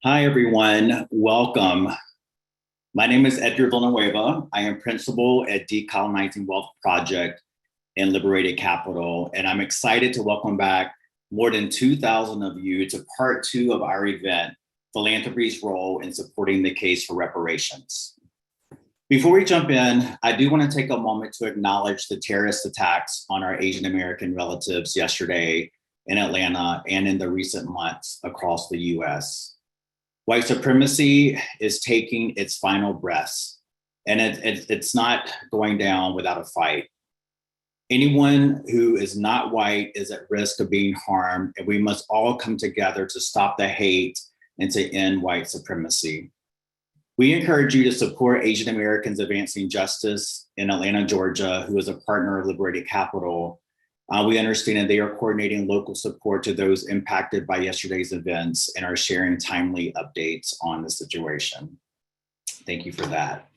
Hi, everyone. Welcome. My name is Edgar Villanueva. I am principal at Decolonizing Wealth Project in Liberated Capital, and I'm excited to welcome back more than 2,000 of you to part two of our event, Philanthropy's Role in Supporting the Case for Reparations. Before we jump in, I do want to take a moment to acknowledge the terrorist attacks on our Asian American relatives yesterday in Atlanta and in the recent months across the US. White supremacy is taking its final breaths, and it's not going down without a fight. Anyone who is not white is at risk of being harmed, and we must all come together to stop the hate and to end white supremacy. We encourage you to support Asian Americans advancing justice in Atlanta, Georgia, who is a partner of Liberated Capital. We understand that they are coordinating local support to those impacted by yesterday's events and are sharing timely updates on the situation. Thank you for that.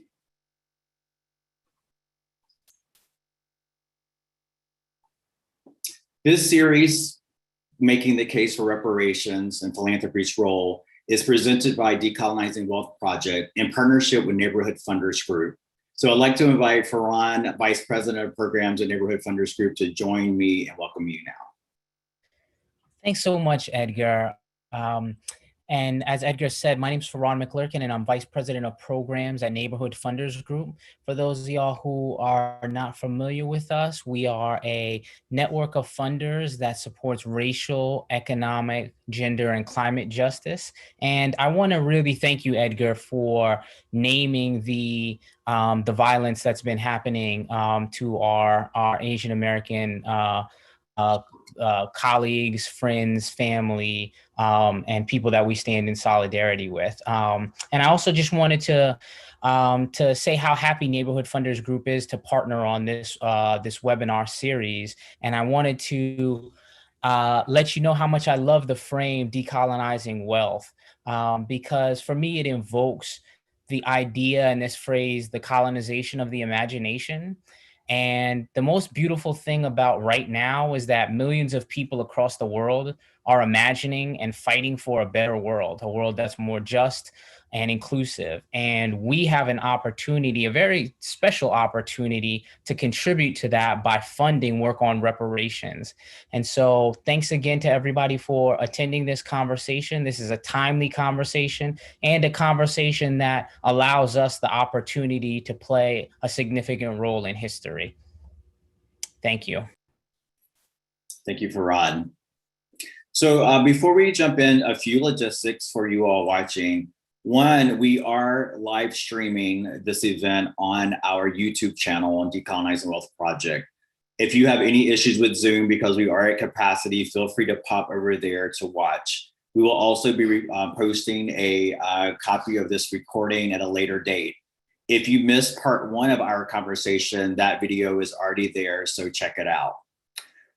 This series, Making the Case for Reparations and Philanthropy's Role, is presented by Decolonizing Wealth Project in partnership with Neighborhood Funders Group. So I'd like to invite Farhan, Vice President of Programs at Neighborhood Funders Group, to join me and welcome you now. Thanks so much, Edgar. And as Edgar said, my name is Farhan McClurkin, and I'm Vice President of Programs at Neighborhood Funders Group. For those of y'all who are not familiar with us, we are a network of funders that supports racial, economic, gender, and climate justice. And I want to really thank you, Edgar, for naming the violence that's been happening to our Asian American colleagues, friends, family, and people that we stand in solidarity with. And I also just wanted to say how happy Neighborhood Funders Group is to partner on this webinar series. And I wanted to let you know how much I love the frame decolonizing wealth, because for me, it invokes the idea and this phrase, the colonization of the imagination. And the most beautiful thing about right now is that millions of people across the world are imagining and fighting for a better world, a world that's more just and inclusive. And we have an opportunity, a very special opportunity, to contribute to that by funding work on reparations. And so thanks again to everybody for attending this conversation. This is a timely conversation and a conversation that allows us the opportunity to play a significant role in history. Thank you. Thank you, Farhan. So before we jump in, a few logistics for you all watching. One, we are live streaming this event on our YouTube channel on Decolonizing Wealth Project. If you have any issues with Zoom because we are at capacity, feel free to pop over there to watch. We will also be posting a copy of this recording at a later date. If you missed part one of our conversation, that video is already there, so check it out.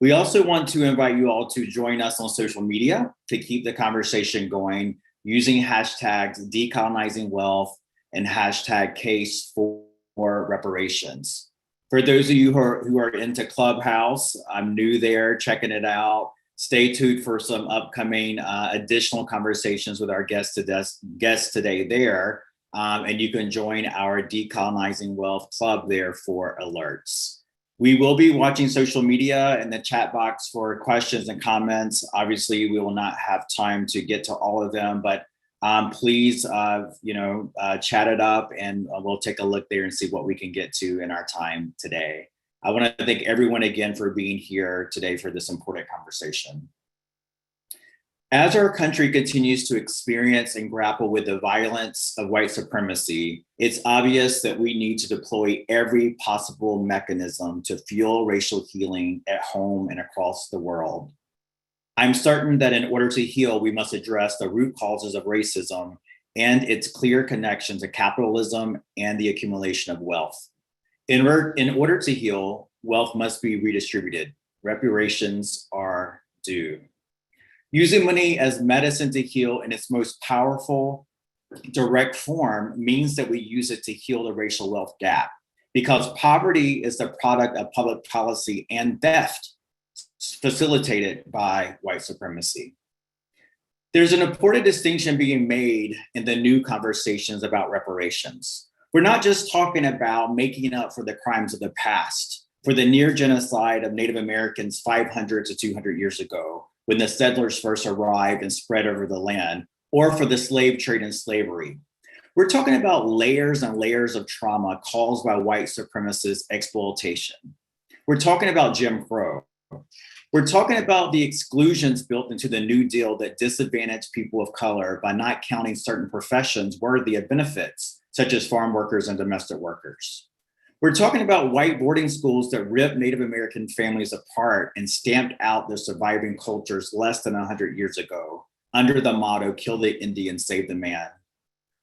We also want to invite you all to join us on social media to keep the conversation going using hashtags decolonizing wealth and hashtag case for reparations. For those of you who are into Clubhouse, I'm new there, checking it out. Stay tuned for some upcoming additional conversations with our guests today there. And you can join our Decolonizing Wealth Club there for alerts. We will be watching social media and the chat box for questions and comments. Obviously, we will not have time to get to all of them, but please, chat it up and we'll take a look there and see what we can get to in our time today. I want to thank everyone again for being here today for this important conversation. As our country continues to experience and grapple with the violence of white supremacy, it's obvious that we need to deploy every possible mechanism to fuel racial healing at home and across the world. I'm certain that in order to heal, we must address the root causes of racism and its clear connection to capitalism and the accumulation of wealth. In order to heal, wealth must be redistributed. Reparations are due. Using money as medicine to heal in its most powerful, direct form means that we use it to heal the racial wealth gap, because poverty is the product of public policy and theft facilitated by white supremacy. There's an important distinction being made in the new conversations about reparations. We're not just talking about making up for the crimes of the past, for the near genocide of Native Americans 500 to 200 years ago, when the settlers first arrived and spread over the land, or for the slave trade and slavery. We're talking about layers and layers of trauma caused by white supremacist exploitation. We're talking about Jim Crow. We're talking about the exclusions built into the New Deal that disadvantage people of color by not counting certain professions worthy of benefits, such as farm workers and domestic workers. We're talking about white boarding schools that ripped Native American families apart and stamped out their surviving cultures less than 100 years ago under the motto, kill the Indian, save the man.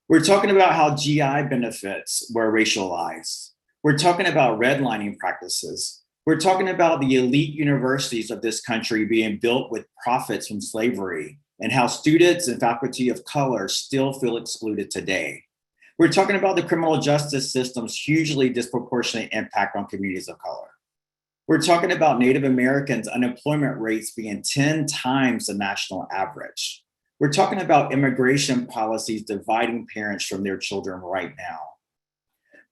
We're talking about how GI benefits were racialized. We're talking about redlining practices. We're talking about the elite universities of this country being built with profits from slavery and how students and faculty of color still feel excluded today. We're talking about the criminal justice system's hugely disproportionate impact on communities of color. We're talking about Native Americans' unemployment rates being 10 times the national average. We're talking about immigration policies dividing parents from their children right now.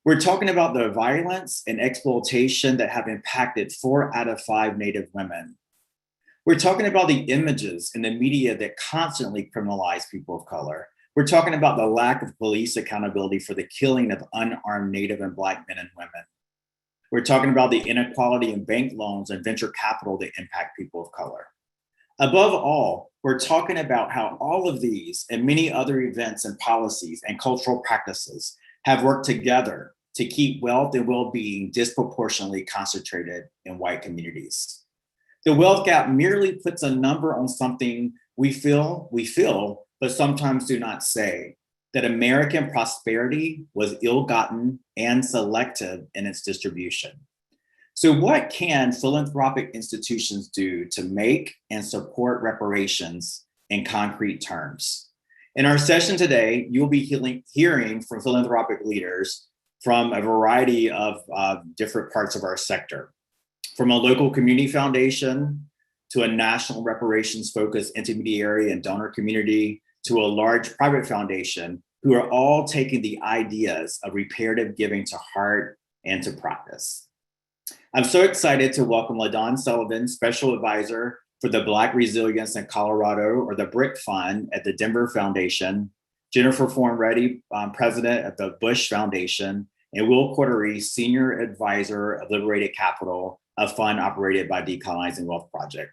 We're talking about the violence and exploitation that have impacted 4 out of 5 Native women. We're talking about the images in the media that constantly criminalize people of color. We're talking about the lack of police accountability for the killing of unarmed Native and Black men and women. We're talking about the inequality in bank loans and venture capital that impact people of color. Above all, we're talking about how all of these and many other events and policies and cultural practices have worked together to keep wealth and well-being disproportionately concentrated in white communities. The wealth gap merely puts a number on something we feel, but sometimes do not say, that American prosperity was ill-gotten and selective in its distribution. So what can philanthropic institutions do to make and support reparations in concrete terms? In our session today, you'll be hearing from philanthropic leaders from a variety of different parts of our sector, from a local community foundation to a national reparations-focused intermediary and donor community to a large private foundation, who are all taking the ideas of reparative giving to heart and to practice. I'm so excited to welcome LaDawn Sullivan, Special Advisor for the Black Resilience in Colorado, or the BRIC Fund at the Denver Foundation, Jennifer Fornready, President of the Bush Foundation, and Will Cordery, Senior Advisor of Liberated Capital, a fund operated by Decolonizing Wealth Project.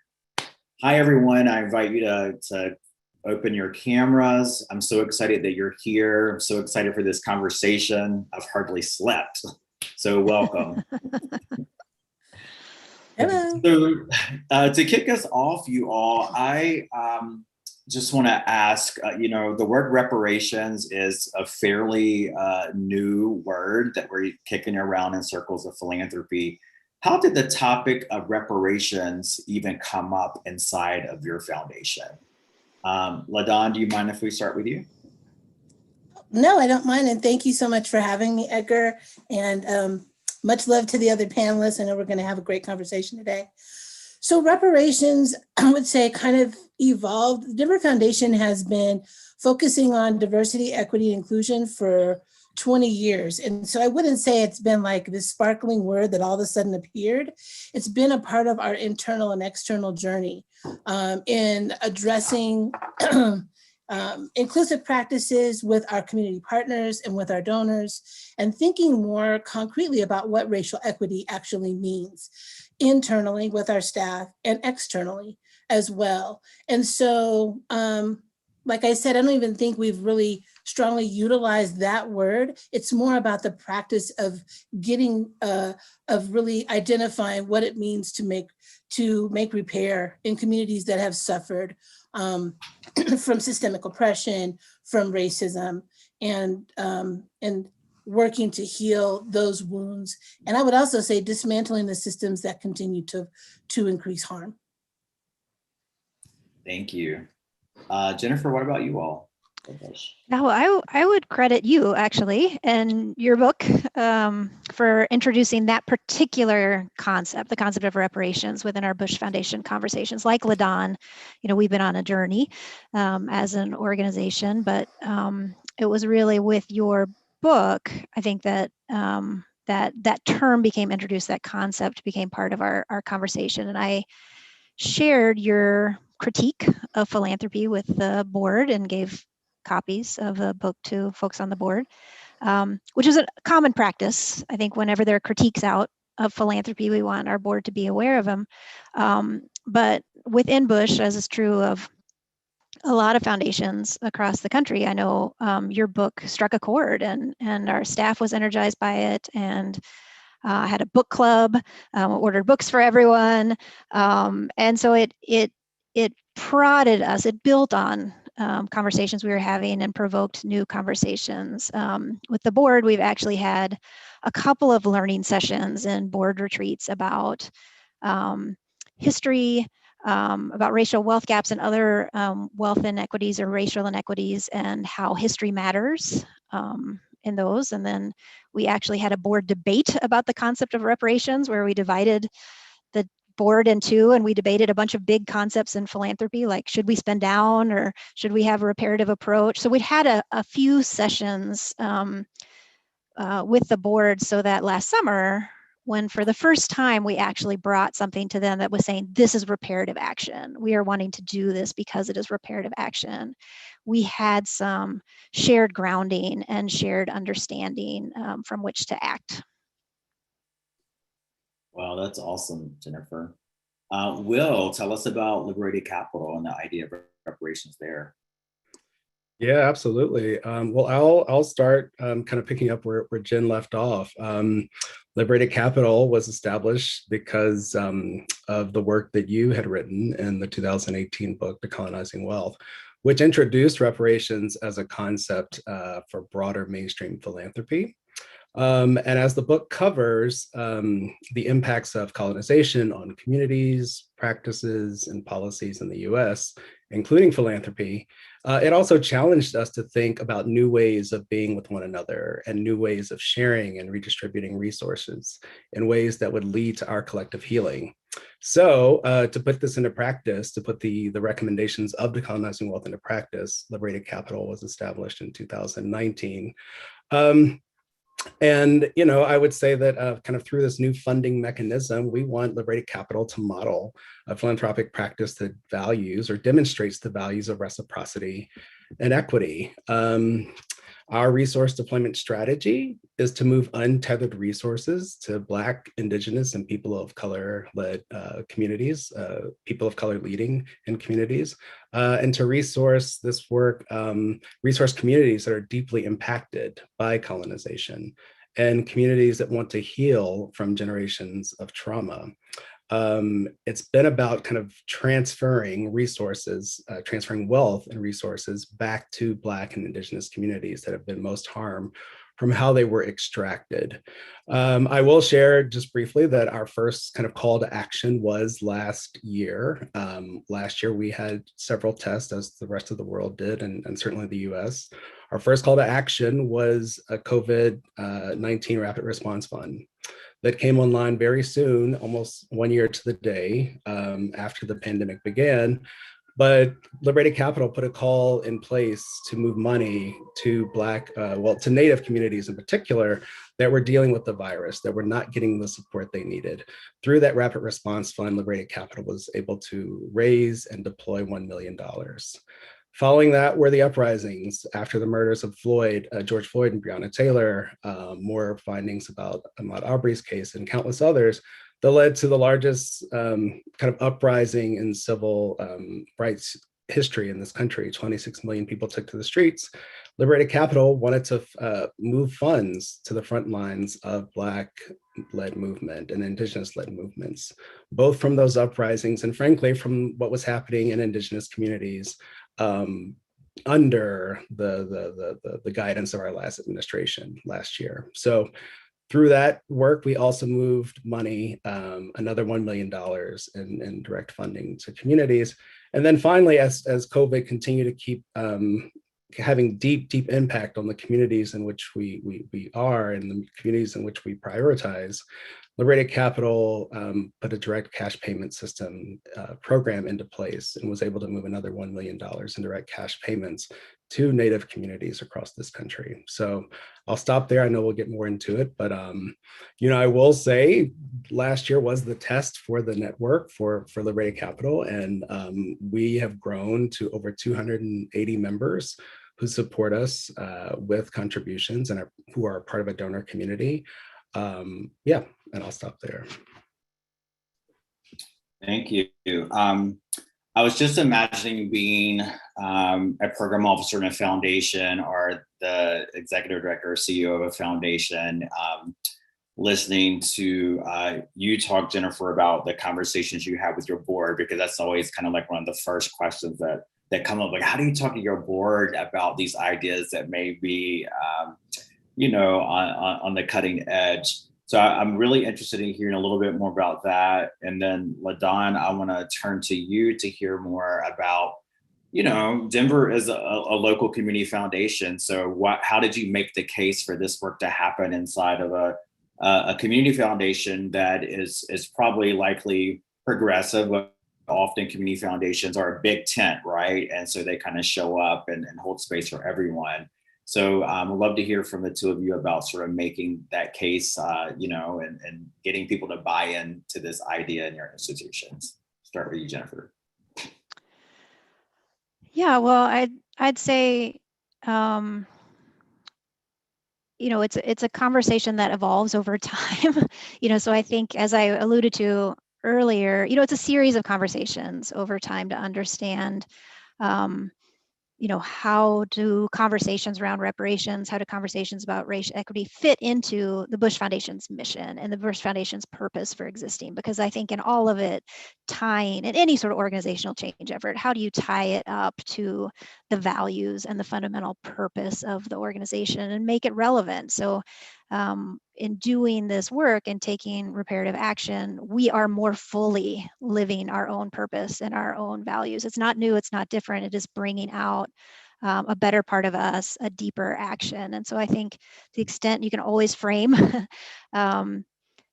Hi, everyone. I invite you to open your cameras. I'm so excited that you're here. I'm so excited for this conversation. I've hardly slept, so welcome. Hello. So to kick us off, you all, I just want to ask, the word reparations is a fairly new word that we're kicking around in circles of philanthropy. How did the topic of reparations even come up inside of your foundation? LaDawn, do you mind if we start with you? No, I don't mind. And thank you so much for having me, Edgar. And much love to the other panelists. I know we're going to have a great conversation today. So reparations, I would say, kind of evolved. The Denver Foundation has been focusing on diversity, equity, and inclusion for 20 years. And so I wouldn't say it's been like this sparkling word that all of a sudden appeared. It's been a part of our internal and external journey in addressing inclusive practices with our community partners and with our donors, and thinking more concretely about what racial equity actually means internally with our staff and externally as well. And so, like I said, I don't even think we've really strongly utilized that word. It's more about the practice of getting, of really identifying what it means to make repair in communities that have suffered from systemic oppression, from racism, and working to heal those wounds. And I would also say dismantling the systems that continue to increase harm. Thank you. Jennifer, what about you all? Now, I would credit you actually and your book for introducing that particular concept, the concept of reparations within our Bush Foundation conversations. Like LaDon, we've been on a journey as an organization, but it was really with your book, I think that that term became introduced, that concept became part of our conversation. And I shared your critique of philanthropy with the board and gave copies of the book to folks on the board, which is a common practice. I think whenever there are critiques out of philanthropy, we want our board to be aware of them. But within Bush, as is true of a lot of foundations across the country, I know your book struck a chord, and our staff was energized by it, and had a book club, ordered books for everyone, and so it prodded us. It built on conversations we were having and provoked new conversations. With the board, we've actually had a couple of learning sessions and board retreats about history, about racial wealth gaps and other wealth inequities or racial inequities, and how history matters in those. And then we actually had a board debate about the concept of reparations, where we divided the board in two, and we debated a bunch of big concepts in philanthropy, like should we spend down or should we have a reparative approach? So we'd had a few sessions with the board, so that last summer, when for the first time we actually brought something to them that was saying, this is reparative action. We are wanting to do this because it is reparative action. We had some shared grounding and shared understanding from which to act. Wow, that's awesome, Jennifer. Will, tell us about Liberated Capital and the idea of reparations there. Yeah, absolutely. Well, I'll start kind of picking up where Jen left off. Liberated Capital was established because of the work that you had written in the 2018 book, Decolonizing Wealth, which introduced reparations as a concept for broader mainstream philanthropy. And as the book covers the impacts of colonization on communities, practices, and policies in the US, including philanthropy, it also challenged us to think about new ways of being with one another and new ways of sharing and redistributing resources in ways that would lead to our collective healing. So to put this into practice, to put the recommendations of Decolonizing Wealth into practice, Liberated Capital was established in 2019. And, I would say that kind of through this new funding mechanism, we want Liberated Capital to model a philanthropic practice that values or demonstrates the values of reciprocity and equity. Our resource deployment strategy is to move untethered resources to Black, Indigenous, and people of color-led communities, people of color leading in communities, and to resource this work, resource communities that are deeply impacted by colonization and communities that want to heal from generations of trauma. It's been about kind of transferring resources, transferring wealth and resources back to Black and Indigenous communities that have been most harmed from how they were extracted. I will share just briefly that our first kind of call to action was last year. Last year, we had several tests, as the rest of the world did, and certainly the US. Our first call to action was a COVID-19 Rapid Response Fund that came online very soon, almost 1 year to the day after the pandemic began. But Liberated Capital put a call in place to move money to to Native communities in particular that were dealing with the virus, that were not getting the support they needed. Through that Rapid Response Fund, Liberated Capital was able to raise and deploy $1 million. Following that were the uprisings after the murders of George Floyd and Breonna Taylor, more findings about Ahmaud Arbery's case and countless others that led to the largest kind of uprising in civil rights history in this country. 26 million people took to the streets. Liberated Capital wanted to move funds to the front lines of Black-led movement and Indigenous-led movements, both from those uprisings and frankly from what was happening in Indigenous communities under the guidance of our last administration last year. So through that work, we also moved money, another $1 million in direct funding to communities. And then finally, as COVID continued to keep having deep impact on the communities in which we are and the communities in which we prioritize, Liberated Capital put a direct cash payment system program into place and was able to move another $1 million in direct cash payments to Native communities across this country. So I'll stop there. I know we'll get more into it, but I will say last year was the test for the network for Liberated Capital, and we have grown to over 280 members who support us with contributions and who are part of a donor community. And I'll stop there. Thank you. I was just imagining being a program officer in a foundation or the executive director or CEO of a foundation, listening to you talk, Jennifer, about the conversations you have with your board, because that's always kind of like one of the first questions that come up. Like, how do you talk to your board about these ideas that may be, on the cutting edge? So I'm really interested in hearing a little bit more about that. And then LaDon, I want to turn to you to hear more about, Denver is a local community foundation. So how did you make the case for this work to happen inside of a community foundation that is probably likely progressive? Often community foundations are a big tent, right? And so they kind of show up and hold space for everyone. So I'd love to hear from the two of you about sort of making that case, and getting people to buy into this idea in your institutions. Start with you, Jennifer. Yeah, well, I'd say, it's a conversation that evolves over time. So I think, as I alluded to earlier, it's a series of conversations over time to understand, how do conversations around reparations, how do conversations about racial equity fit into the Bush Foundation's mission and the Bush Foundation's purpose for existing? Because I think in all of it, tying in any sort of organizational change effort, how do you tie it up to the values and the fundamental purpose of the organization and make it relevant? So in doing this work and taking reparative action, we are more fully living our own purpose and our own values. It's not new, it's not different. It is bringing out a better part of us, a deeper action. And so I think to the extent you can always frame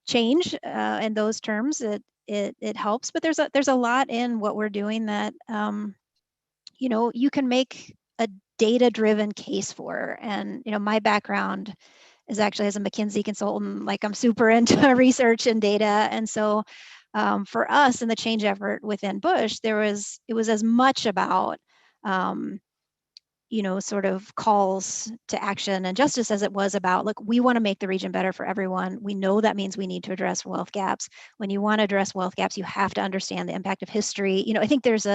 change in those terms, it helps. But there's a lot in what we're doing that you can make a data-driven case for. And my background is actually as a McKinsey consultant. Like, I'm super into research and data. And so for us in the change effort within Bush, it was as much about, sort of calls to action and justice as it was about, look, we want to make the region better for everyone. We know that means we need to address wealth gaps. When you want to address wealth gaps, you have to understand the impact of history. I think there's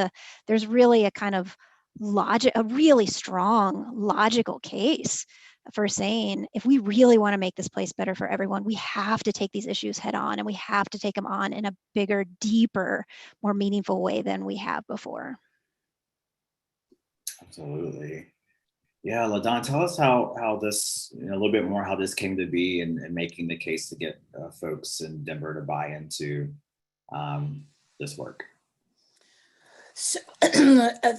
really a kind of a really strong logical case for saying, if we really want to make this place better for everyone, we have to take these issues head on, and we have to take them on in a bigger, deeper, more meaningful way than we have before. Absolutely. Yeah, LaDon, tell us how this, a little bit more how this came to be and making the case to get folks in Denver to buy into this work. So,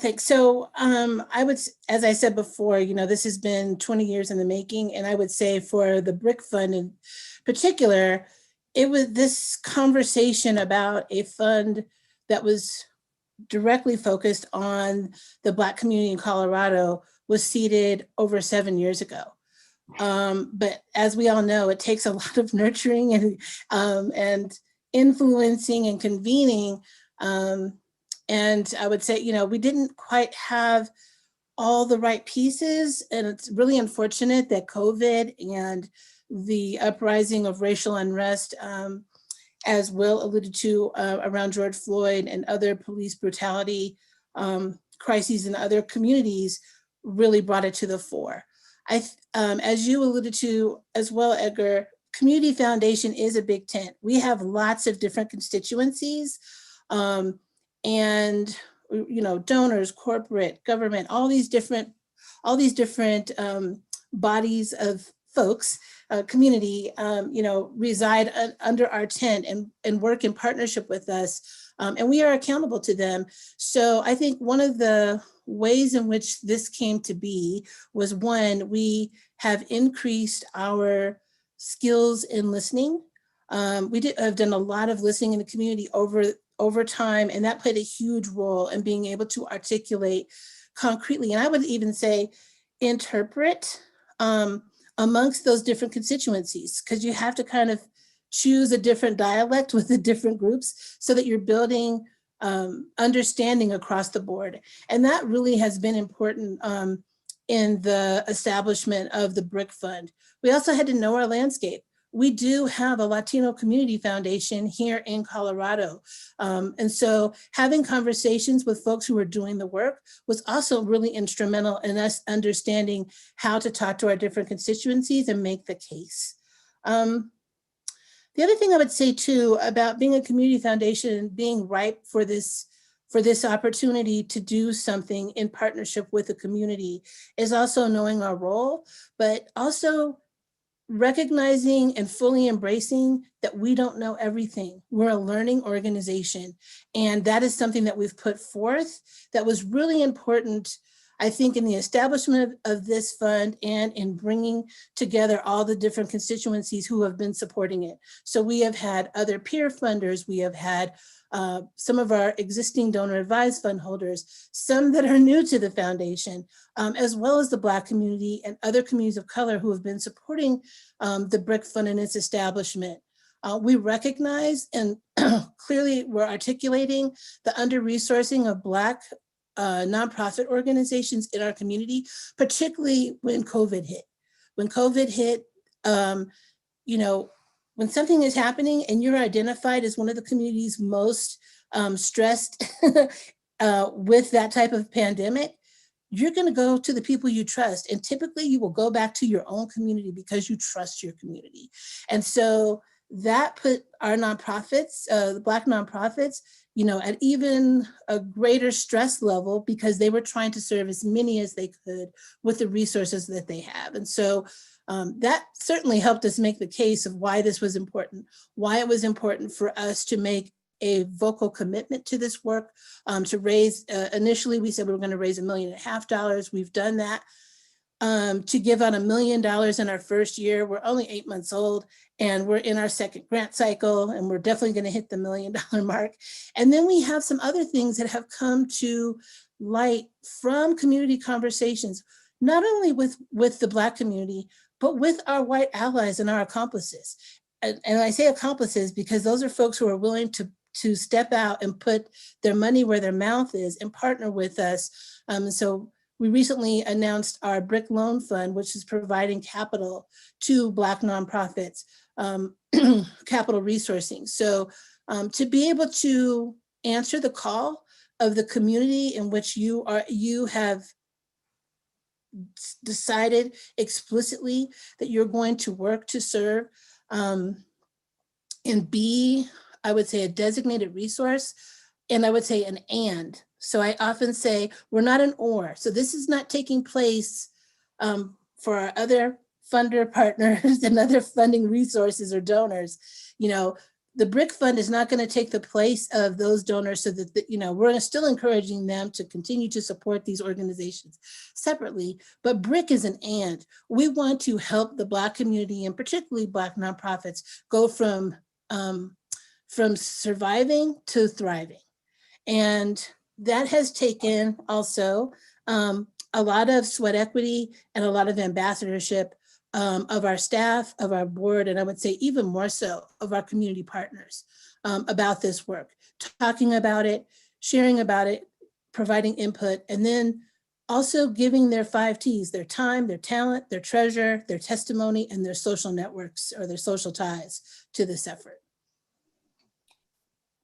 thanks. So I would, as I said before, this has been 20 years in the making. And I would say for the BRIC Fund in particular, it was this conversation about a fund that was directly focused on the Black community in Colorado was seeded over 7 years ago. But as we all know, it takes a lot of nurturing and influencing and convening. And I would say, we didn't quite have all the right pieces. And it's really unfortunate that COVID and the uprising of racial unrest, as Will alluded to, around George Floyd and other police brutality crises in other communities really brought it to the fore. As you alluded to as well, Edgar, Community Foundation is a big tent. We have lots of different constituencies. And donors, corporate, government, all these different bodies of folks, community, reside under our tent and work in partnership with us. And we are accountable to them. So I think one of the ways in which this came to be was, one, we have increased our skills in listening. We have done a lot of listening in the community over time, and that played a huge role in being able to articulate concretely, and I would even say interpret amongst those different constituencies, because you have to kind of choose a different dialect with the different groups so that you're building understanding across the board. And that really has been important in the establishment of the BRIC Fund. We also had to know our landscape. We do have a Latino community foundation here in Colorado. And so having conversations with folks who are doing the work was also really instrumental in us understanding how to talk to our different constituencies and make the case. The other thing I would say too about being a community foundation and being ripe for this opportunity to do something in partnership with the community is also knowing our role, but also recognizing and fully embracing that we don't know everything. We're a learning organization. And that is something that we've put forth that was really important, I think, in the establishment of this fund and in bringing together all the different constituencies who have been supporting it. So we have had other peer funders, we have had some of our existing donor advised fund holders, some that are new to the foundation, as well as the Black community and other communities of color who have been supporting the BRIC Fund and its establishment. We recognize and clearly we're articulating the under-resourcing of Black nonprofit organizations in our community, particularly when COVID hit. When COVID hit, when something is happening and you're identified as one of the communities most stressed with that type of pandemic, you're going to go to the people you trust. And typically you will go back to your own community because you trust your community. And so that put our nonprofits, the Black nonprofits, at even a greater stress level because they were trying to serve as many as they could with the resources that they have. And so that certainly helped us make the case of why this was important, why it was important for us to make a vocal commitment to this work, to raise, initially we said we were going to raise $1.5 million. We've done that. To give out $1 million in our first year. We're only 8 months old and we're in our second grant cycle and we're definitely going to hit the $1 million mark. And then we have some other things that have come to light from community conversations, not only with the Black community, but with our white allies and our accomplices. And I say accomplices because those are folks who are willing to step out and put their money where their mouth is and partner with us. So we recently announced our BRIC Loan Fund, which is providing capital to Black nonprofits, capital resourcing. So to be able to answer the call of the community in which you have decided explicitly that you're going to work to serve and be, I would say, a designated resource, and I would say an and. So I often say we're not an or. So this is not taking place for our other funder partners and other funding resources or donors. The BRIC Fund is not going to take the place of those donors so that, we're still encouraging them to continue to support these organizations separately, but BRIC is an and. We want to help the Black community and particularly Black nonprofits go from surviving to thriving. And that has taken also a lot of sweat equity and a lot of ambassadorship of our staff, of our board, and I would say even more so of our community partners about this work, talking about it, sharing about it, providing input, and then also giving their 5 T's, their time, their talent, their treasure, their testimony, and their social networks or their social ties to this effort.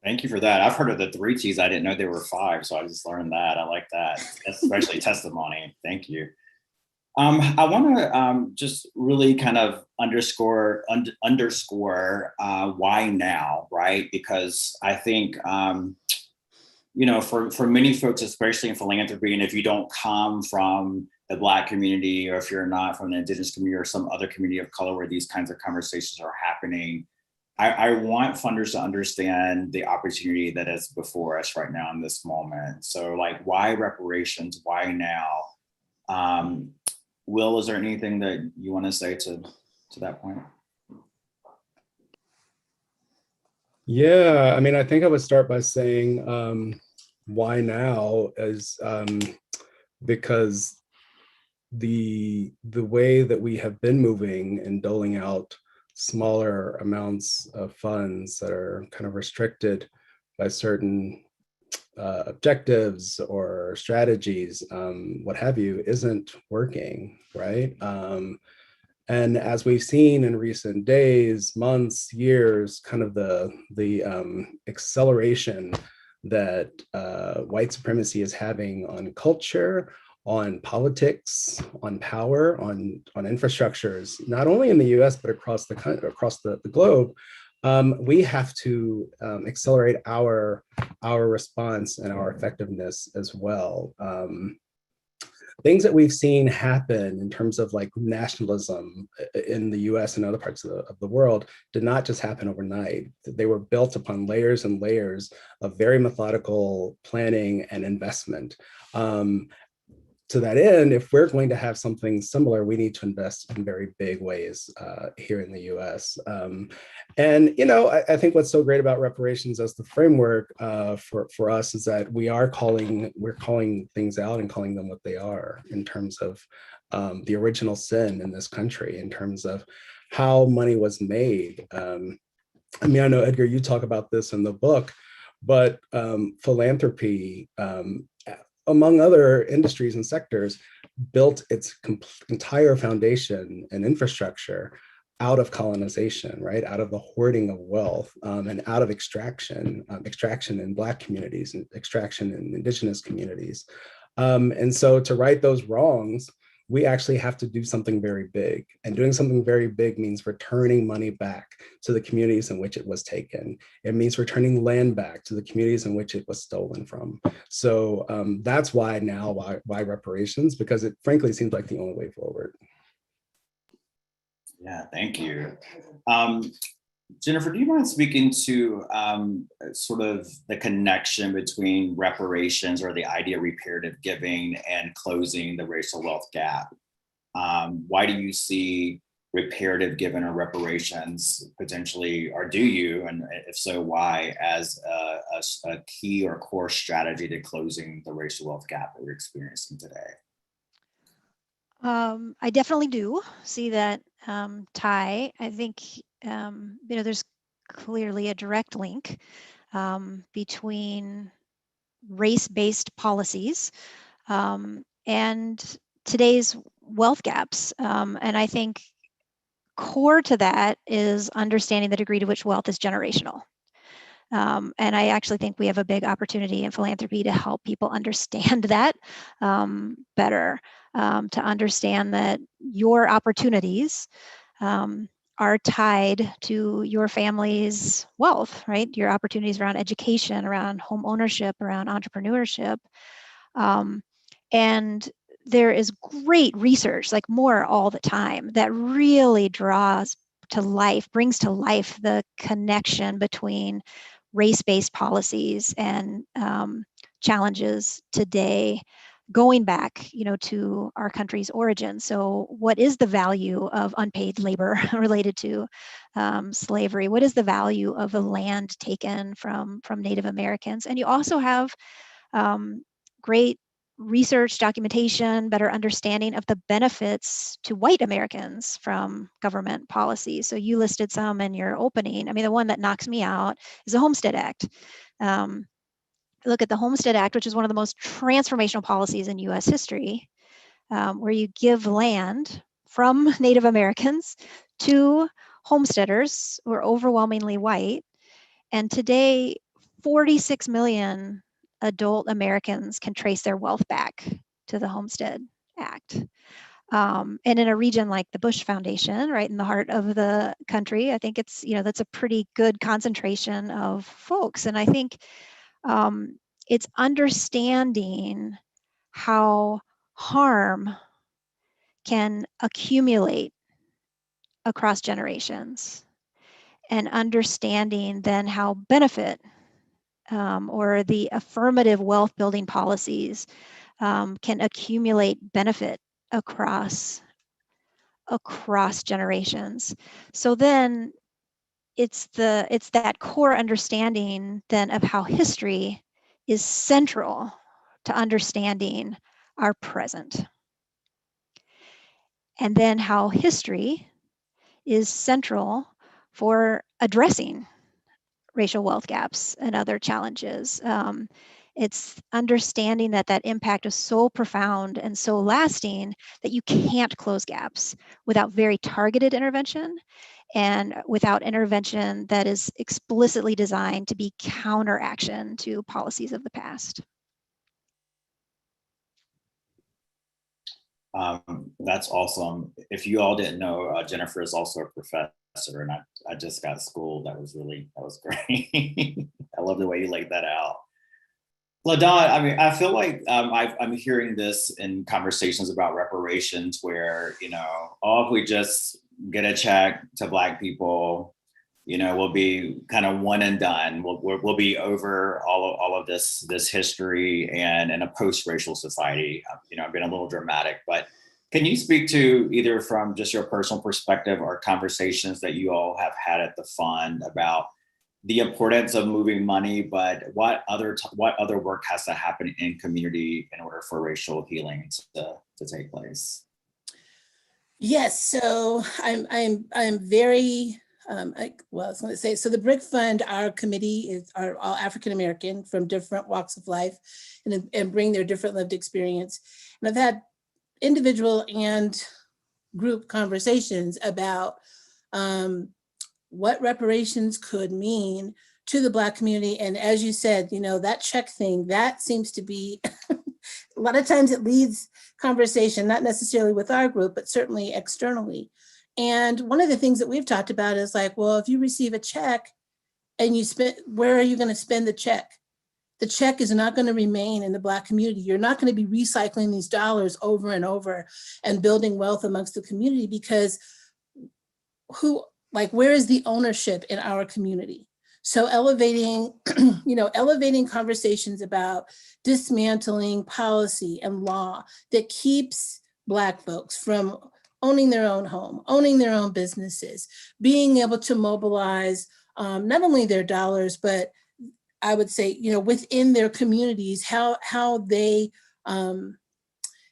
Thank you for that. I've heard of the 3 T's. I didn't know there were 5, so I just learned that. I like that, especially testimony. Thank you. I want to just really kind of underscore why now, right? Because I think, for many folks, especially in philanthropy, and if you don't come from the Black community, or if you're not from the Indigenous community or some other community of color where these kinds of conversations are happening, I want funders to understand the opportunity that is before us right now in this moment. So like, why reparations? Why now? Will, is there anything that you want to say to that point? Yeah, I mean, I think I would start by saying why now is because the way that we have been moving and doling out smaller amounts of funds that are kind of restricted by certain objectives or strategies, what have you, isn't working, right? And as we've seen in recent days, months, years, kind of the acceleration that white supremacy is having on culture, on politics, on power, on infrastructures, not only in the U.S. but across the globe, we have to accelerate our response and our effectiveness as well. Things that we've seen happen in terms of like nationalism in the US and other parts of the world did not just happen overnight. They were built upon layers and layers of very methodical planning and investment. To that end, if we're going to have something similar, we need to invest in very big ways here in the US. And I think what's so great about reparations as the framework for us is that we're calling things out and calling them what they are in terms of the original sin in this country, in terms of how money was made. I mean, I know, Edgar, you talk about this in the book, but philanthropy, among other industries and sectors, built its entire foundation and infrastructure out of colonization, right? Out of the hoarding of wealth and out of extraction in Black communities and extraction in Indigenous communities. And so to right those wrongs, we actually have to do something very big. And doing something very big means returning money back to the communities in which it was taken. It means returning land back to the communities in which it was stolen from. So that's why now, why reparations? Because it frankly seems like the only way forward. Yeah, thank you. Jennifer, do you mind speaking to sort of the connection between reparations, or the idea of reparative giving, and closing the racial wealth gap? Why do you see reparative giving or reparations potentially, or do you, and if so, why, as a key or core strategy to closing the racial wealth gap that we're experiencing today? I definitely do see that tie. I think there's clearly a direct link between race-based policies and today's wealth gaps. And I think core to that is understanding the degree to which wealth is generational. And I actually think we have a big opportunity in philanthropy to help people understand that better, to understand that your opportunities are tied to your family's wealth, right? Your opportunities around education, around home ownership, around entrepreneurship. And there is great research, like more all the time, that really brings to life the connection between race-based policies and challenges today, going back, to our country's origin. So what is the value of unpaid labor related to slavery? What is the value of the land taken from Native Americans? And you also have great research, documentation, better understanding of the benefits to white Americans from government policies. So you listed some in your opening. I mean, the one that knocks me out is the Homestead Act. Look at the Homestead Act, which is one of the most transformational policies in US history, where you give land from Native Americans to homesteaders who are overwhelmingly white. And today, 46 million adult Americans can trace their wealth back to the Homestead Act. And in a region like the Bush Foundation, right in the heart of the country, I think it's, that's a pretty good concentration of folks. And I think it's understanding how harm can accumulate across generations, and understanding then how benefit or the affirmative wealth building policies can accumulate benefit across generations. So then it's that core understanding then of how history is central to understanding our present. And then how history is central for addressing racial wealth gaps and other challenges. It's understanding that that impact is so profound and so lasting that you can't close gaps without very targeted intervention and without intervention that is explicitly designed to be counteraction to policies of the past. That's awesome. If you all didn't know, Jennifer is also a professor, and I just got schooled. That was great. I love the way you laid that out. LaDawn, I mean, I feel like I'm hearing this in conversations about reparations where, oh, if we just get a check to Black people, we'll be kind of one and done. We'll be over all of this history and in a post-racial society. I've been a little dramatic, but can you speak to either from just your personal perspective or conversations that you all have had at the fund about the importance of moving money, but what other work has to happen in community in order for racial healing to take place? Yes, so I'm very I was going to say, so the BRIC Fund, our committee are all African American from different walks of life and bring their different lived experience. And I've had individual and group conversations about what reparations could mean to the Black community. And as you said, that check thing, that seems to be, a lot of times it leads conversation, not necessarily with our group, but certainly externally. And one of the things that we've talked about is like, well, if you receive a check and you spend, where are you going to spend the check? The check is not going to remain in the Black community. You're not going to be recycling these dollars over and over and building wealth amongst the community, because where is the ownership in our community? So elevating, elevating conversations about dismantling policy and law that keeps Black folks from owning their own home, owning their own businesses, being able to mobilize not only their dollars, but I would say, within their communities, how they can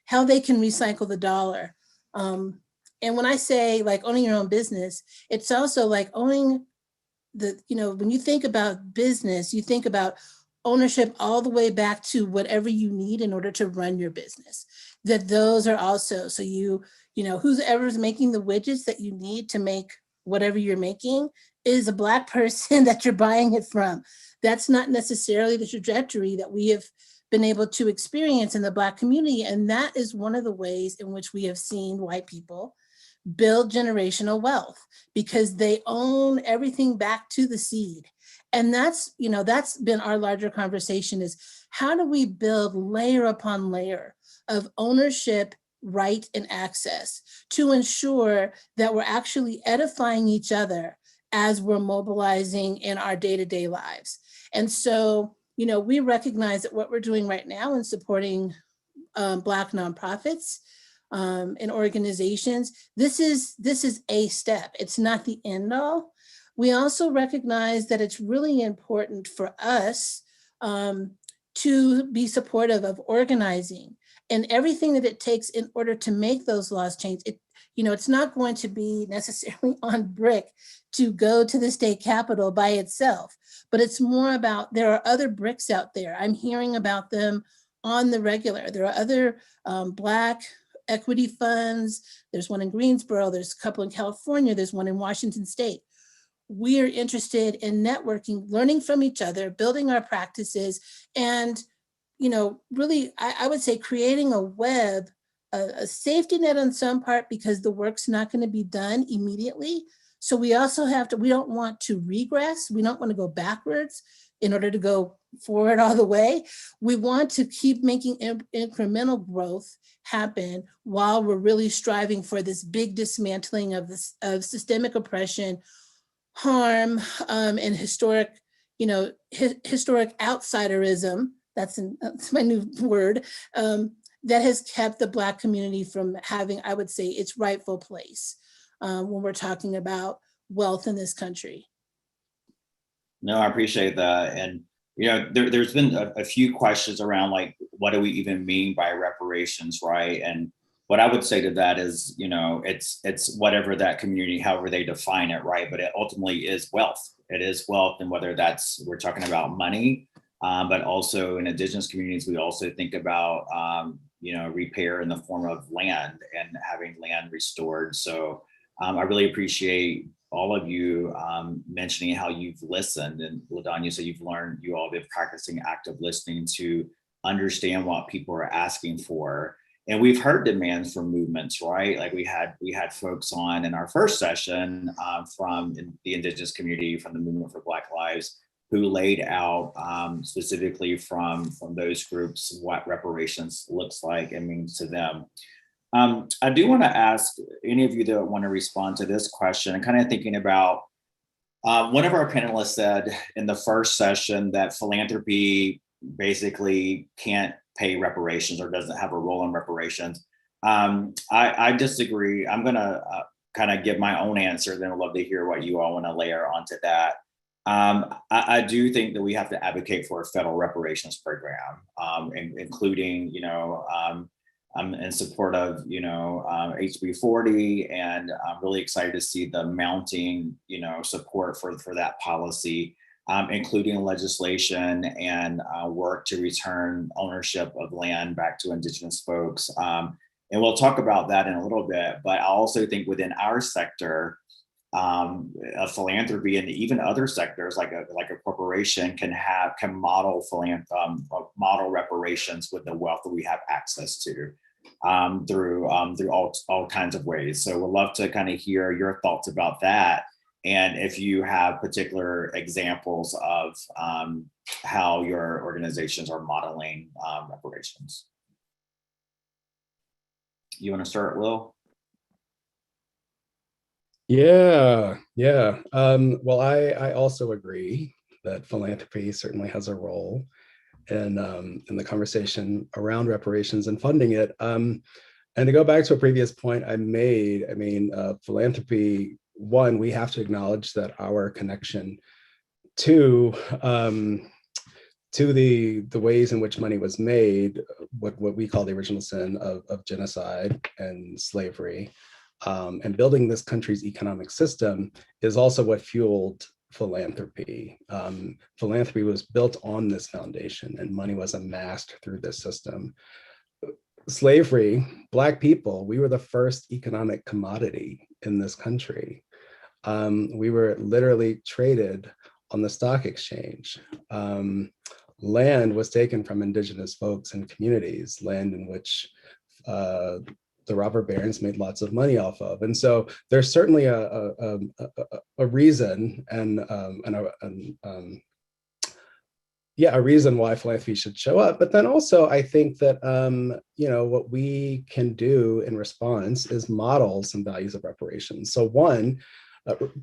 recycle the dollar. And when I say like owning your own business, it's also like owning when you think about business, you think about ownership all the way back to whatever you need in order to run your business. That those are also, so whoever's making the widgets that you need to make whatever you're making is a Black person that you're buying it from. That's not necessarily the trajectory that we have been able to experience in the Black community. And that is one of the ways in which we have seen white people build generational wealth, because they own everything back to the seed. And that's been our larger conversation, is how do we build layer upon layer of ownership, right, and access to ensure that we're actually edifying each other as we're mobilizing in our day-to-day lives. And so, we recognize that what we're doing right now in supporting Black nonprofits and organizations, this is a step. It's not the end all. We also recognize that it's really important for us to be supportive of organizing and everything that it takes in order to make those laws change. It's not going to be necessarily on BRIC to go to the state capitol by itself, but it's more about, there are other BRICs out there. I'm hearing about them on the regular. There are other Black equity funds. There's one in Greensboro, there's a couple in California, there's one in Washington State. We are interested in networking, learning from each other, building our practices, and really, I would say creating a web, a safety net on some part, because the work's not going to be done immediately. So we also we don't want to regress. We don't want to go backwards. in order to go forward all the way. We want to keep making incremental growth happen while we're really striving for this big dismantling of systemic oppression, harm, and historic, historic outsiderism. That's my new word. That has kept the Black community from having, I would say, its rightful place when we're talking about wealth in this country. No, I appreciate that. And, there's been a few questions around, like, what do we even mean by reparations, right? And what I would say to that is, it's whatever that community, however they define it, right? But it ultimately is wealth. It is wealth, and whether we're talking about money, but also in Indigenous communities, we also think about, repair in the form of land and having land restored. So I really appreciate all of you mentioning how you've listened. And LaDanya said you all have been practicing active listening to understand what people are asking for. And we've heard demands from movements, right? Like we had folks on in our first session from the Indigenous community, from the Movement for Black Lives, who laid out specifically from those groups what reparations looks like and means to them. I do want to ask any of you that want to respond to this question, and kind of thinking about, one of our panelists said in the first session that philanthropy basically can't pay reparations or doesn't have a role in reparations. I disagree. I'm going to kind of give my own answer, then I'd love to hear what you all want to layer onto that. I do think that we have to advocate for a federal reparations program, including, I'm in support of, HB 40, and I'm really excited to see the mounting, support for that policy, including legislation and work to return ownership of land back to Indigenous folks. And we'll talk about that in a little bit, but I also think within our sector, of philanthropy and even other sectors like a corporation can model model reparations with the wealth that we have access to through all kinds of ways. So we'd love to kind of hear your thoughts about that, and if you have particular examples of how your organizations are modeling reparations. You want to start, Will? Yeah. Well, I also agree that philanthropy certainly has a role in the conversation around reparations and funding it. And to go back to a previous point I made, philanthropy, one, we have to acknowledge that our connection to the ways in which money was made, what we call the original sin of genocide and slavery, and building this country's economic system is also what fueled philanthropy. Philanthropy was built on this foundation, and money was amassed through this system. Slavery, Black people, we were the first economic commodity in this country. We were literally traded on the stock exchange. Land was taken from Indigenous folks and communities, land in which the robber barons made lots of money off of. And so there's certainly a reason a reason why philanthropy should show up. But then also I think that, what we can do in response is model some values of reparations. So one,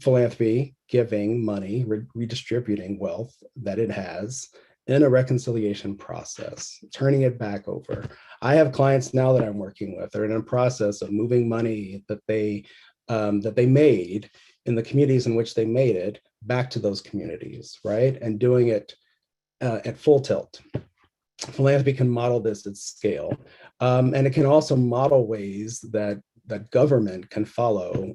philanthropy, giving money, redistributing wealth that it has in a reconciliation process, turning it back over. I have clients now that I'm working with, they're in a process of moving money that they made in the communities in which they made it back to those communities, right? And doing it at full tilt. Philanthropy can model this at scale. And it can also model ways that government can follow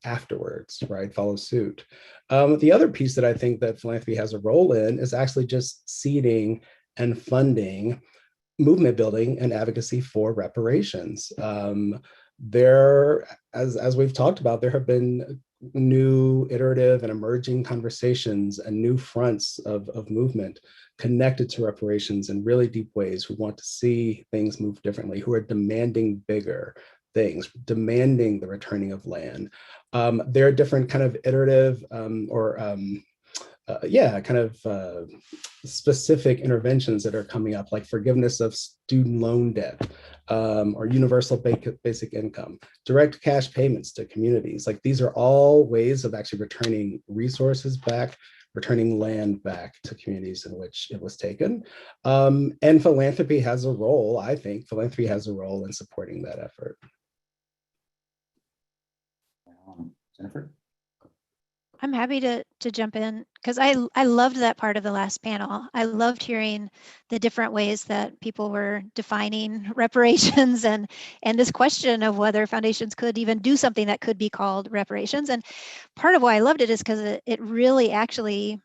afterwards, right? Follow suit. The other piece that I think that philanthropy has a role in is actually just seeding and funding movement building and advocacy for reparations. As we've talked about, there have been new iterative and emerging conversations and new fronts of movement connected to reparations in really deep ways, who want to see things move differently, who are demanding bigger things, demanding the returning of land. There are different kind of iterative specific interventions that are coming up, like forgiveness of student loan debt, or universal basic income, direct cash payments to communities. Like these are all ways of actually returning resources back, returning land back to communities in which it was taken. And philanthropy has a role, I think, philanthropy has a role in supporting that effort. Jennifer? I'm happy to jump in because I loved that part of the last panel. I loved hearing the different ways that people were defining reparations and this question of whether foundations could even do something that could be called reparations. And part of why I loved it is because it really actually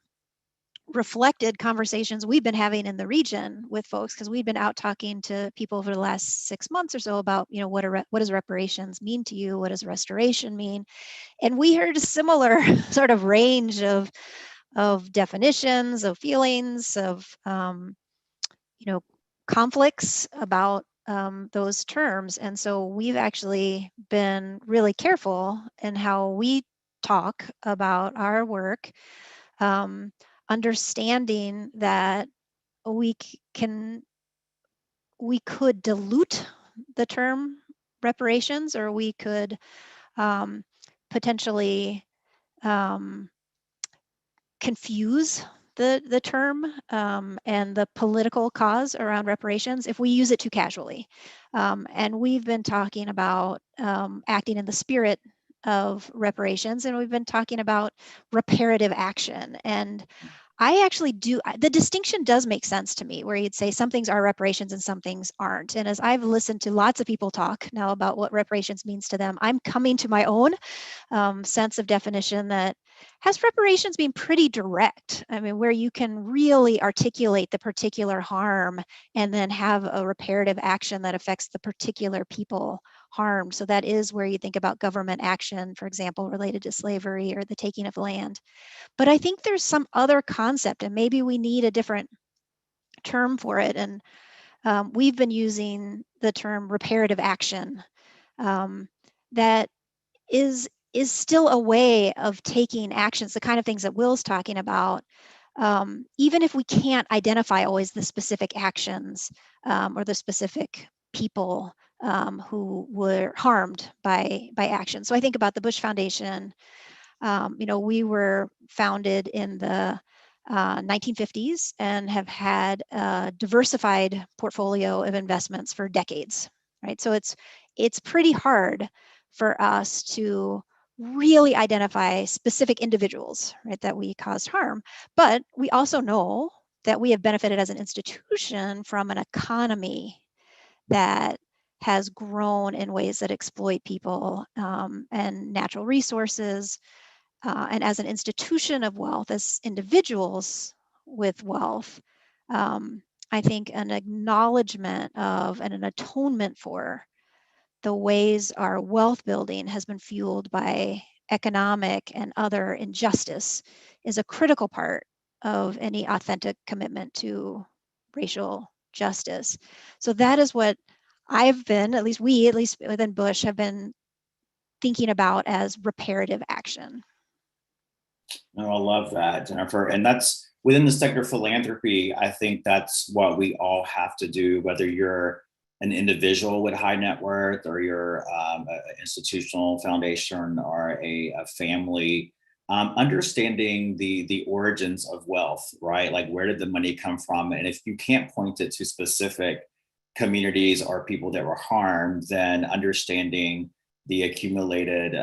reflected conversations we've been having in the region with folks, because we've been out talking to people over the last 6 months or so about, what does reparations mean to you? What does restoration mean? And we heard a similar sort of range of definitions, of feelings, of conflicts about those terms. And so we've actually been really careful in how we talk about our work, understanding that we could dilute the term reparations, or we could potentially confuse the term and the political cause around reparations if we use it too casually. And we've been talking about acting in the spirit of reparations, and we've been talking about reparative action. And I actually the distinction does make sense to me, where you'd say some things are reparations and some things aren't. And as I've listened to lots of people talk now about what reparations means to them, I'm coming to my own sense of definition that has reparations being pretty direct. I mean, where you can really articulate the particular harm and then have a reparative action that affects the particular people harmed. So that is where you think about government action, for example, related to slavery or the taking of land. But I think there's some other concept, and maybe we need a different term for it. And we've been using the term reparative action. That is still a way of taking actions, the kind of things that Will's talking about, even if we can't identify always the specific actions or the specific people who were harmed by action. So I think about the Bush Foundation. We were founded in the 1950s and have had a diversified portfolio of investments for decades, right? So it's pretty hard for us to really identify specific individuals, right, that we caused harm. But we also know that we have benefited as an institution from an economy that has grown in ways that exploit people and natural resources. And as an institution of wealth, as individuals with wealth, I think an acknowledgement of and an atonement for the ways our wealth building has been fueled by economic and other injustice is a critical part of any authentic commitment to racial justice. So that is what I've been, at least within Bush, have been thinking about as reparative action. No, I love that, Jennifer. And that's within the sector of philanthropy. I think that's what we all have to do, whether you're an individual with high net worth, or you're an institutional foundation, or a family. Understanding the origins of wealth, right? Like, where did the money come from? And if you can't point it to specific communities or people that were harmed, then understanding the accumulated,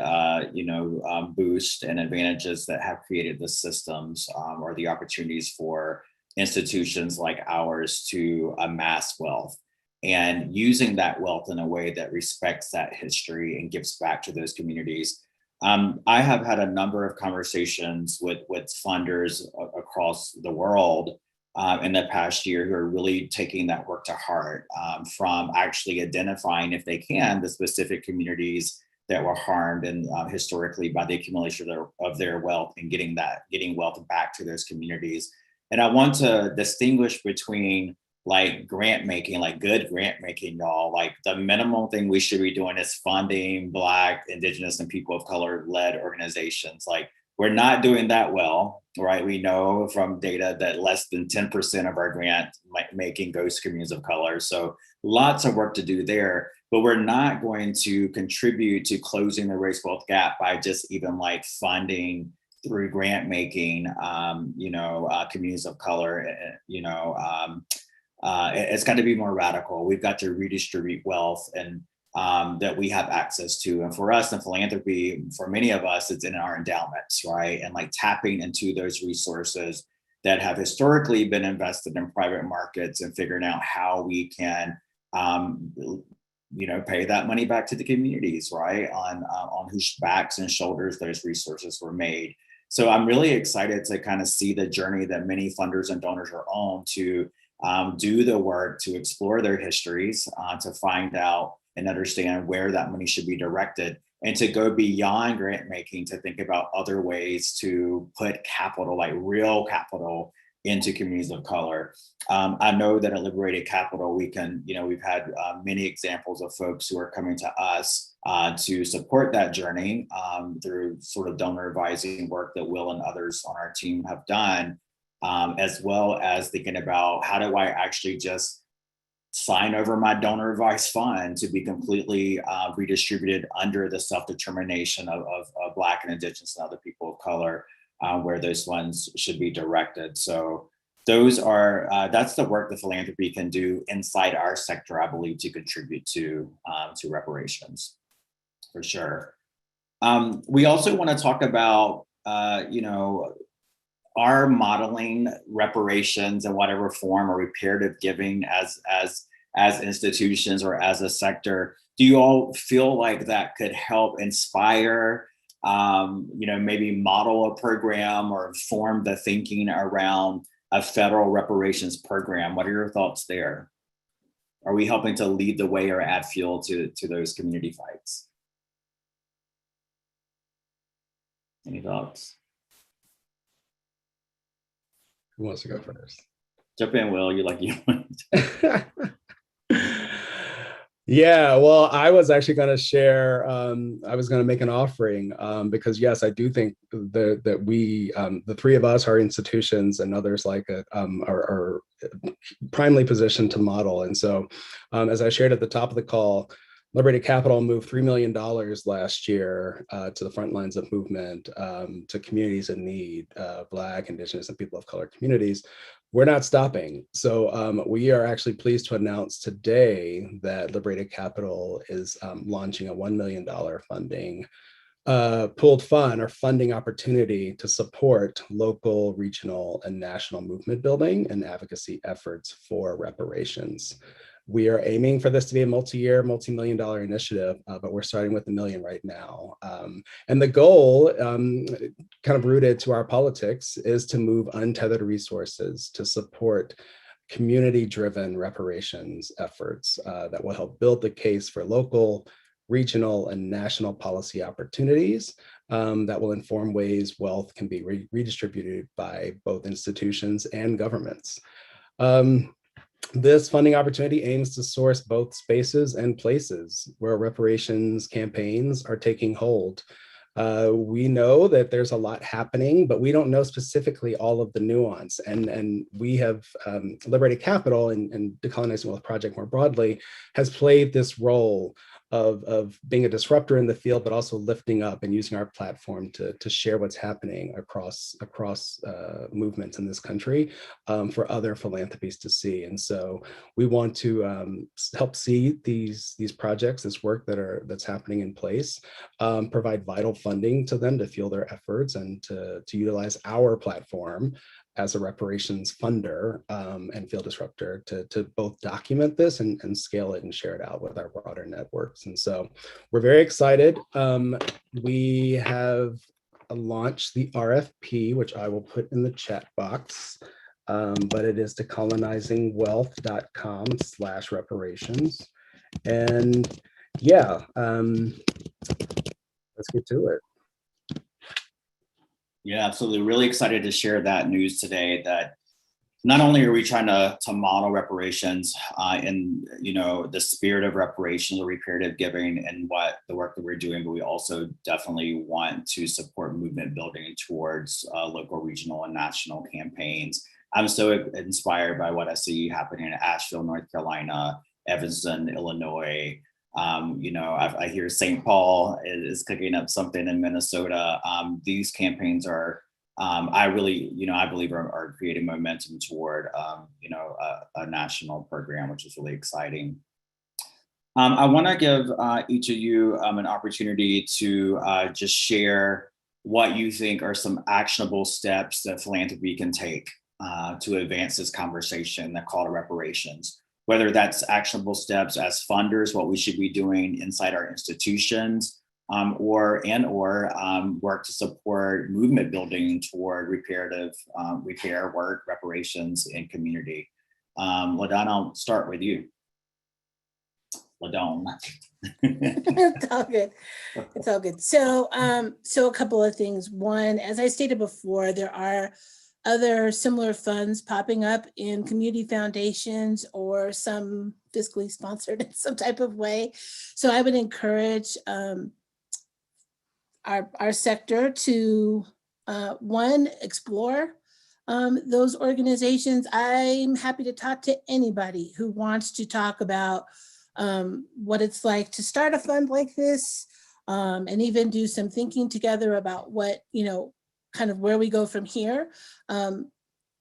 boost and advantages that have created the systems, or the opportunities for institutions like ours to amass wealth, and using that wealth in a way that respects that history and gives back to those communities. I have had a number of conversations with funders across the world in the past year who are really taking that work to heart, from actually identifying, if they can, the specific communities that were harmed and historically by the accumulation of their wealth, and getting wealth back to those communities. And I want to distinguish between like grant making, like good grant making, y'all. Like, the minimum thing we should be doing is funding Black, Indigenous, and people of color led organizations. Like, We're not doing that well, right? We know from data that less than 10% of our grant making goes to communities of color. So lots of work to do there, but we're not going to contribute to closing the race wealth gap by just even like funding through grant making, communities of color, it's got to be more radical. We've got to redistribute wealth and that we have access to. And for us in philanthropy, for many of us, it's in our endowments, right? And like tapping into those resources that have historically been invested in private markets and figuring out how we can, pay that money back to the communities, right? On whose backs and shoulders those resources were made. So I'm really excited to kind of see the journey that many funders and donors are on to do the work to explore their histories, to find out and understand where that money should be directed, and to go beyond grant making to think about other ways to put capital, like real capital, into communities of color. I know that at Liberated Capital, we've had many examples of folks who are coming to us to support that journey through sort of donor advising work that Will and others on our team have done, as well as thinking about how do I actually just sign over my donor advice fund to be completely redistributed under the self-determination of Black and Indigenous and other people of color, where those funds should be directed. So that's the work that philanthropy can do inside our sector, I believe, to contribute to reparations, for sure. We also want to talk about, are modeling reparations in whatever form or reparative giving as institutions or as a sector. Do you all feel like that could help inspire, maybe model a program or inform the thinking around a federal reparations program? What are your thoughts there? Are we helping to lead the way or add fuel to those community fights? Any thoughts? Who wants to go first? Jump in, Will. You Yeah, well, I was actually going to share, I was going to make an offering because, yes, I do think that we, the three of us, our institutions and others like it, are primely positioned to model. And so as I shared at the top of the call, Liberated Capital moved $3 million last year to the front lines of movement to communities in need, Black, Indigenous, and people of color communities. We're not stopping. So we are actually pleased to announce today that Liberated Capital is launching a $1 million funding pooled fund or funding opportunity to support local, regional, and national movement building and advocacy efforts for reparations. We are aiming for this to be a multi-year, multi-million-dollar initiative, but we're starting with $1 million right now. And the goal, kind of rooted to our politics, is to move untethered resources to support community-driven reparations efforts that will help build the case for local, regional, and national policy opportunities that will inform ways wealth can be redistributed by both institutions and governments. This funding opportunity aims to source both spaces and places where reparations campaigns are taking hold. We know that there's a lot happening, but we don't know specifically all of the nuance. And we have Liberated Capital and Decolonizing Wealth Project more broadly has played this role of being a disruptor in the field, but also lifting up and using our platform to share what's happening across movements in this country for other philanthropies to see. And so we want to help see these projects, this work that's happening in place, provide vital funding to them to fuel their efforts and to utilize our platform as a reparations funder and field disruptor to both document this and scale it and share it out with our broader networks. And so we're very excited. We have launched the RFP, which I will put in the chat box, but it is decolonizingwealth.com/reparations. And yeah, let's get to it. Yeah, absolutely. Really excited to share that news today that not only are we trying to model reparations in, you know, the spirit of reparations or reparative giving and what the work that we're doing, but we also definitely want to support movement building towards local, regional, and national campaigns. I'm so inspired by what I see happening in Asheville, North Carolina, Evanston, Illinois. You know, I hear St. Paul is cooking up something in Minnesota. These campaigns are, I really, you know, I believe are creating momentum toward, you know, a national program, which is really exciting. I want to give each of you an opportunity to just share what you think are some actionable steps that philanthropy can take to advance this conversation, that call to reparations. Whether that's actionable steps as funders, what we should be doing inside our institutions, or work to support movement building toward reparative repair work, reparations, and community. LaDon, I'll start with you. LaDon. It's all good. It's all good. So, so a couple of things. One, as I stated before, there are other similar funds popping up in community foundations or some fiscally sponsored in some type of way. So I would encourage our sector to one, explore those organizations. I'm happy to talk to anybody who wants to talk about what it's like to start a fund like this, and even do some thinking together about what, you know, kind of where we go from here.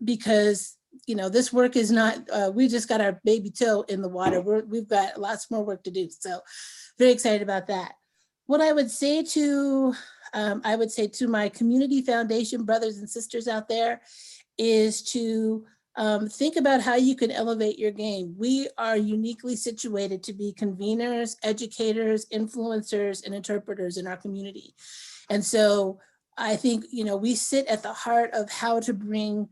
Because, you know, this work is not, we just got our baby toe in the water. We've got lots more work to do. So very excited about that. What I would say to my community foundation brothers and sisters out there is to think about how you can elevate your game. We are uniquely situated to be conveners, educators, influencers, and interpreters in our community. And so I think, you know, we sit at the heart of how to bring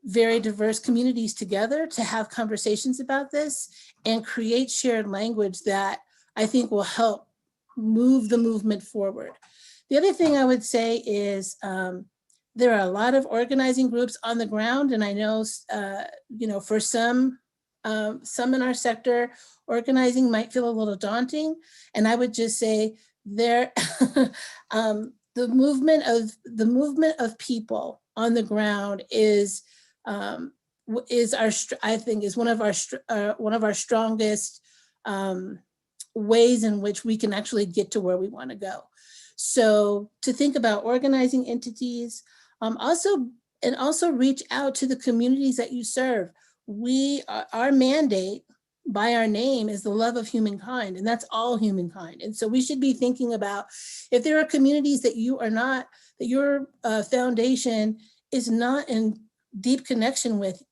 very diverse communities together to have conversations about this and create shared language that I think will help move the movement forward. The other thing I would say is there are a lot of organizing groups on the ground, and I know, you know, for some in our sector, organizing might feel a little daunting. And I would just say there, the movement of people on the ground is I think is one of our strongest ways in which we can actually get to where we want to go. So to think about organizing entities, also reach out to the communities that you serve. Our mandate by our name is the love of humankind, and that's all humankind. And so we should be thinking about if there are communities that your foundation is not in deep connection with,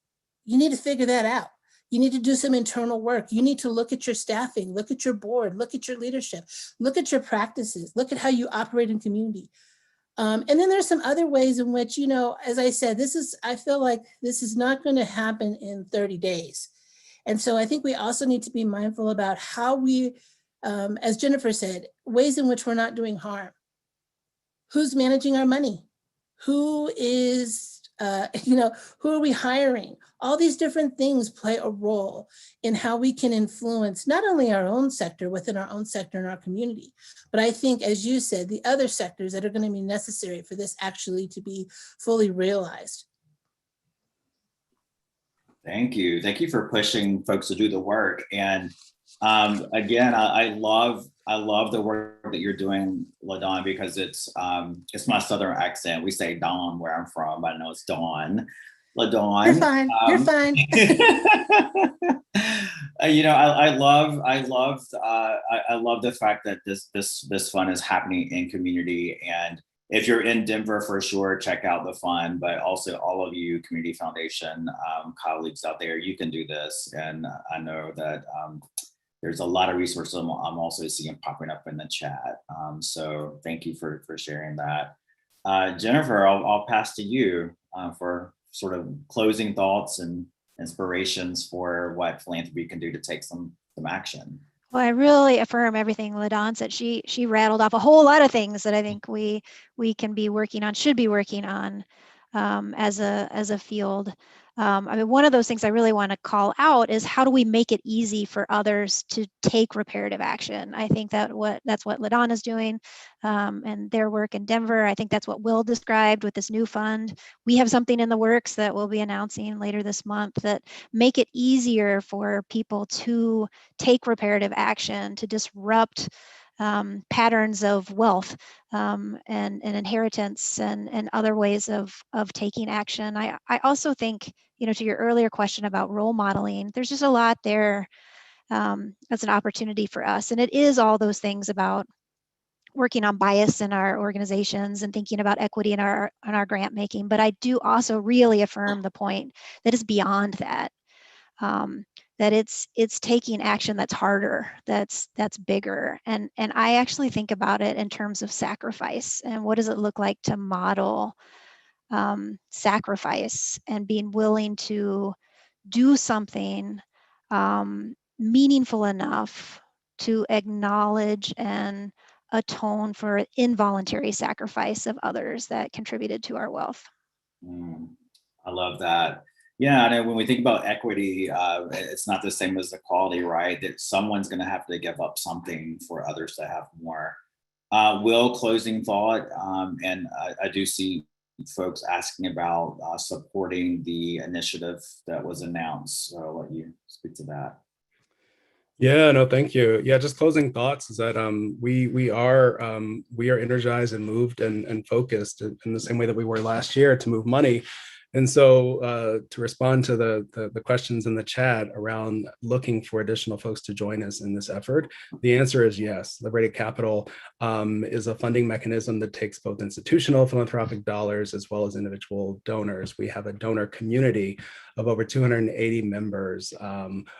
you need to figure that out. You need to do some internal work. You need to look at your staffing, look at your board, look at your leadership, look at your practices, look at how you operate in community. And then there's some other ways in which, you know, as I said, I feel like this is not going to happen in 30 days. And so I think we also need to be mindful about how we, as Jennifer said, ways in which we're not doing harm. Who's managing our money? Who is, who are we hiring? All these different things play a role in how we can influence not only our own sector within our own sector and our community, but I think, as you said, the other sectors that are going to be necessary for this actually to be fully realized. Thank you. Thank you for pushing folks to do the work. And again, I love the work that you're doing, LaDon, because it's my Southern accent. We say Dawn where I'm from. I know it's Dawn. LaDon. You're fine. You're fine. You know, I love the fact that this fund is happening in community. And if you're in Denver, for sure, check out the fund, but also all of you Community Foundation colleagues out there, you can do this. And I know that there's a lot of resources I'm also seeing popping up in the chat. So thank you for sharing that. Jennifer, I'll pass to you for sort of closing thoughts and inspirations for what philanthropy can do to take some action. Well, I really affirm everything LaDon said. She rattled off a whole lot of things that I think we can be working on, should be working on. as a field. I mean, one of those things I really want to call out is how do we make it easy for others to take reparative action? I think that's what LaDon is doing and their work in Denver. I think that's what Will described with this new fund. We have something in the works that we'll be announcing later this month that make it easier for people to take reparative action, to disrupt patterns of wealth and inheritance and other ways of taking action. I also think, to your earlier question about role modeling, there's just a lot there that's an opportunity for us. And it is all those things about working on bias in our organizations and thinking about equity in our grant making. But I do also really affirm the point that it's beyond that. That it's taking action that's harder, that's bigger. And I actually think about it in terms of sacrifice and what does it look like to model sacrifice and being willing to do something meaningful enough to acknowledge and atone for involuntary sacrifice of others that contributed to our wealth. I love that. Yeah, and when we think about equity, it's not the same as equality, right? That someone's going to have to give up something for others to have more. Will, closing thought, and I do see folks asking about supporting the initiative that was announced. So I'll let you speak to that. Yeah, no, thank you. Yeah, just closing thoughts is that we are energized and moved and focused in the same way that we were last year to move money. And so to respond to the questions in the chat around looking for additional folks to join us in this effort, the answer is yes. Liberated Capital is a funding mechanism that takes both institutional philanthropic dollars as well as individual donors. We have a donor community of over 280 members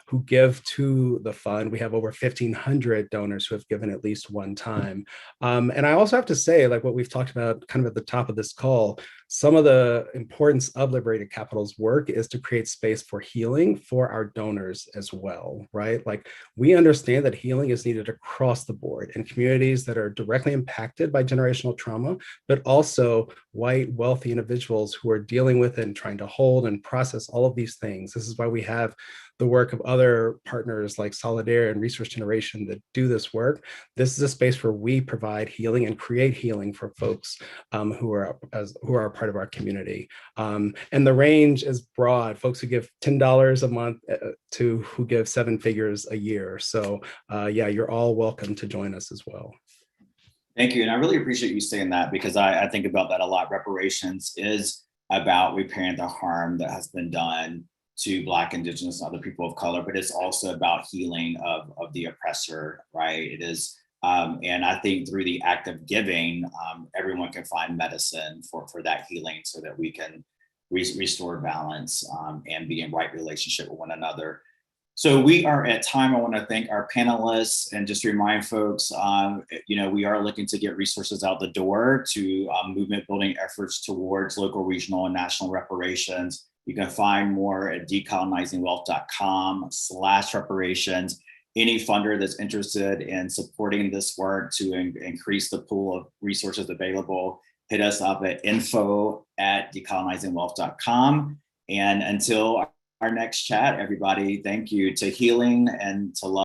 who give to the fund. We have over 1,500 donors who have given at least one time. And I also have to say, like what we've talked about kind of at the top of this call, some of the importance of Liberated Capital's work is to create space for healing for our donors as well, right? Like we understand that healing is needed across the board in communities that are directly impacted by generational trauma, but also white, wealthy individuals who are dealing with it and trying to hold and process all of these things. This is why we have the work of other partners like Solidarity and Resource Generation that do this work. This is a space where we provide healing and create healing for folks who are a part of our community. And the range is broad. Folks who give $10 a month to who give 7 figures a year. So yeah, you're all welcome to join us as well. Thank you. And I really appreciate you saying that because I think about that a lot. Reparations is about repairing the harm that has been done to Black, Indigenous, and other people of color, but it's also about healing of the oppressor, right? It is, and I think through the act of giving, everyone can find medicine for that healing so that we can restore balance and be in right relationship with one another. So we are at time. I want to thank our panelists and just remind folks, we are looking to get resources out the door to movement building efforts towards local, regional, and national reparations. You can find more at decolonizingwealth.com/reparations. Any funder that's interested in supporting this work to increase the pool of resources available, hit us up at info@decolonizingwealth.com. And until our next chat, everybody, thank you. To healing and to love.